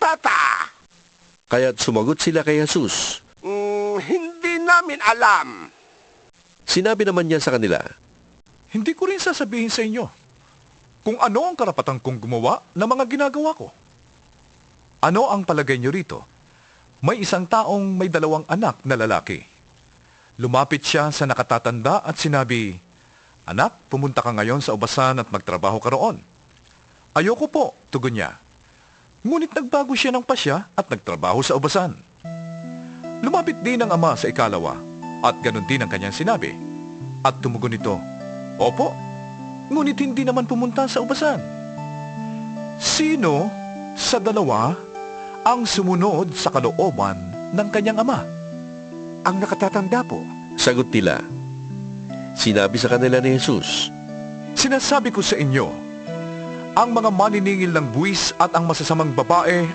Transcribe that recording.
bata? Kaya't sumagot sila kay Jesus. Hindi namin alam. Sinabi naman niya sa kanila, Hindi ko rin sasabihin sa inyo kung ano ang karapatan kong gumawa ng mga ginagawa ko. Ano ang palagay niyo rito? May isang taong may 2 anak na lalaki. Lumapit siya sa nakatatanda at sinabi, Anak, pumunta ka ngayon sa ubasan at magtrabaho ka roon. Ayoko po, tugon niya. Ngunit nagbago siya ng pasya at nagtrabaho sa ubasan. Lumapit din ang ama sa ikalawa at ganun din ang kanyang sinabi. At tumugon ito, Opo, ngunit hindi naman pumunta sa ubasan. Sino sa 2 ang sumunod sa kalooban ng kanyang ama? Ang nakatatanda po. sagot nila. Sinabi sa kanila ni Jesus, Sinasabi ko sa inyo, ang mga maniningil ng buwis at ang masasamang babae